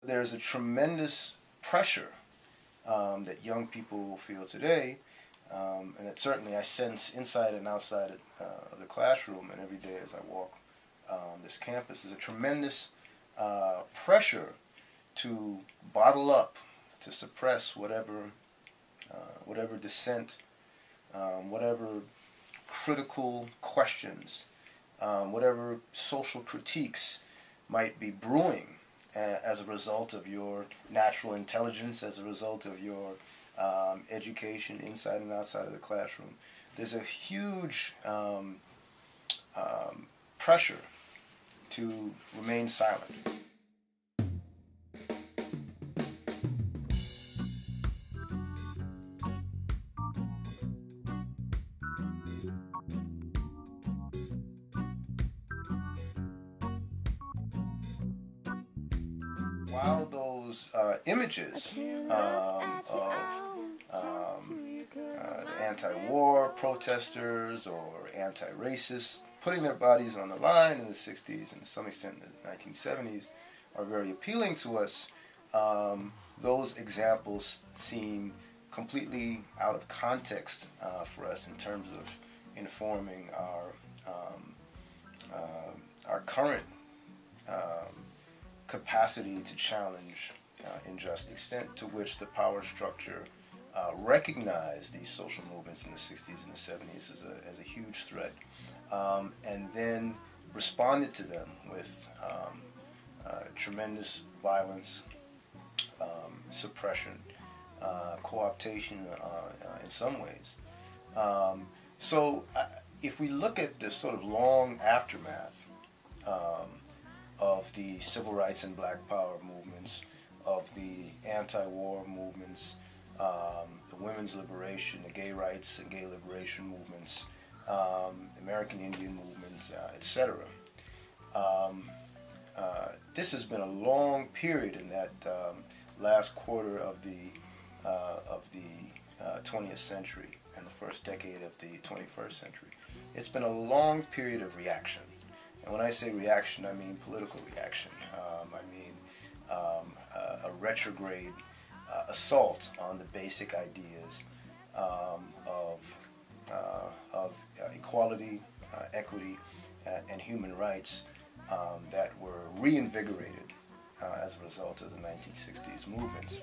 There's a tremendous pressure that young people feel today, and that certainly I sense inside and outside of the classroom and every day as I walk this campus, is a tremendous pressure to bottle up, to suppress whatever dissent, whatever critical questions, whatever social critiques might be brewing as a result of your natural intelligence, as a result of your education inside and outside of the classroom. There's a huge pressure to remain silent. While those images of the anti-war protesters or anti-racists putting their bodies on the line in the 60s and to some extent in the 1970s are very appealing to us, those examples seem completely out of context for us in terms of informing our current capacity to challenge unjust extent to which the power structure recognized these social movements in the 60s and the 70s as a huge threat, and then responded to them with tremendous violence, suppression, co-optation in some ways. So if we look at this sort of long aftermath of the civil rights and black power movements, of the anti-war movements, the women's liberation, the gay rights and gay liberation movements, the American Indian movement, etc. This has been a long period in that last quarter of the 20th century and the first decade of the 21st century. It's been a long period of reaction. And when I say reaction, I mean political reaction. I mean a retrograde assault on the basic ideas of equality, equity, and human rights that were reinvigorated as a result of the 1960s movements.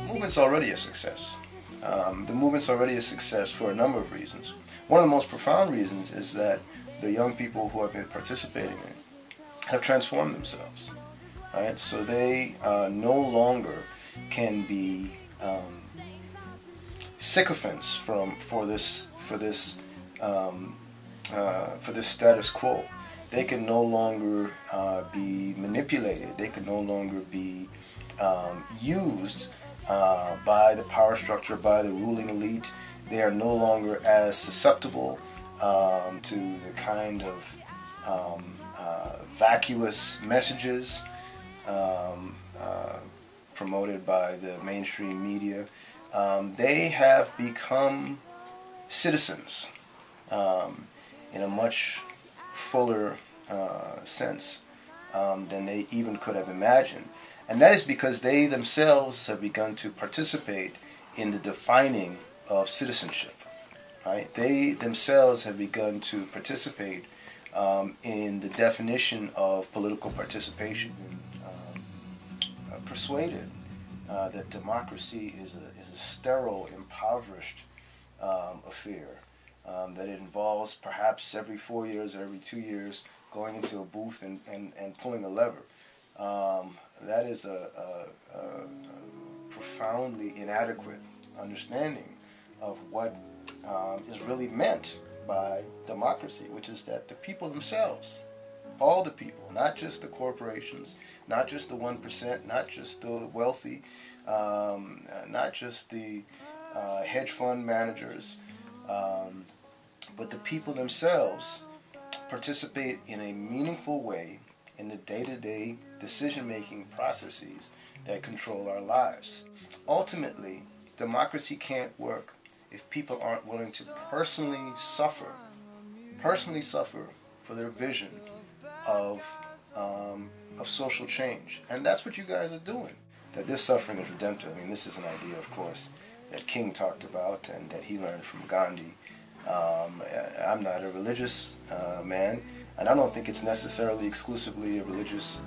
The movement's already a success. The movement's already a success for a number of reasons. One of the most profound reasons is that the young people who have been participating in it have transformed themselves. Right? So they no longer can be sycophants for this status quo. They can no longer be manipulated. They can no longer be used by the power structure, by the ruling elite. They are no longer as susceptible to the kind of vacuous messages promoted by the mainstream media. They have become citizens in a much fuller sense than they even could have imagined. And that is because they themselves have begun to participate in the defining of citizenship. Right? They themselves have begun to participate in the definition of political participation, and persuaded that democracy is a sterile, impoverished affair, that it involves perhaps every 4 years or every 2 years going into a booth and pulling a lever. That is a profoundly inadequate understanding of what is really meant by democracy, which is that the people themselves all the people, not just the corporations, not just the 1%, not just the wealthy, not just the hedge fund managers, but the people themselves participate in a meaningful way in the day-to-day decision-making processes that control our lives. Ultimately, democracy can't work if people aren't willing to personally suffer for their vision of social change. And that's what you guys are doing. That this suffering is redemptive. I mean, this is an idea, of course, that King talked about and that he learned from Gandhi. I'm not a religious man, and I don't think it's necessarily exclusively a religious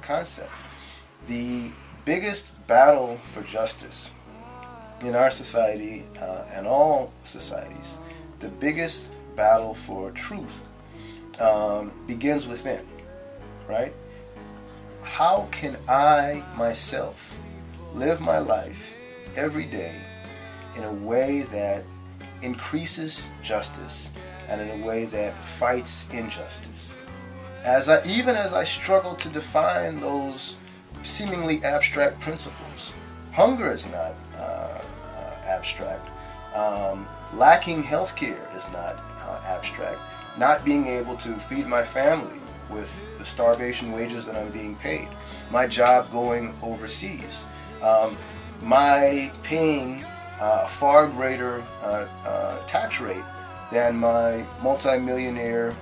concept. The biggest battle for justice in our society and all societies, the biggest battle for truth begins within, right? How can I myself live my life every day in a way that increases justice and in a way that fights injustice? Even as I struggle to define those seemingly abstract principles. Hunger is not abstract. Lacking health care is not abstract. Not being able to feed my family with the starvation wages that I'm being paid. My job going overseas. My paying a far greater tax rate than my multimillionaire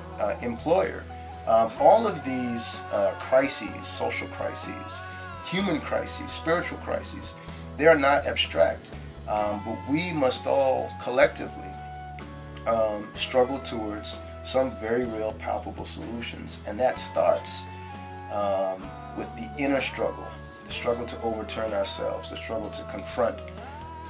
employer. All of these crises, social crises, human crises, spiritual crises, they are not abstract, but we must all collectively struggle towards some very real palpable solutions, and that starts with the inner struggle, the struggle to overturn ourselves, the struggle to confront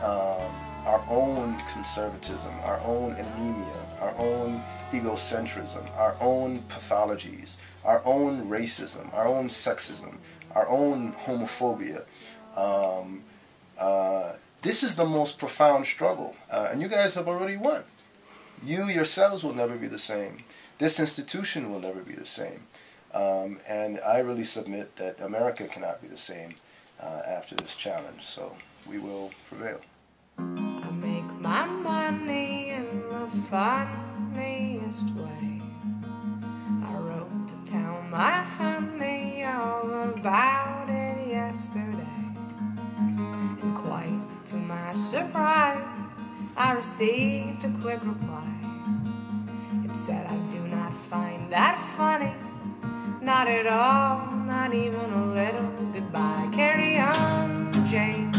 our own conservatism, our own anemia, our own egocentrism, our own pathologies, our own racism, our own sexism, our own homophobia. This is the most profound struggle, and you guys have already won. You yourselves will never be the same. This institution will never be the same. And I really submit that America cannot be the same after this challenge. So we will prevail. I make my money in the funniest way. I wrote to tell my honey all about it yesterday. And quite to my surprise, I received a quick reply. It said, I do not find that funny, not at all, not even a little. Goodbye, carry on, Jane.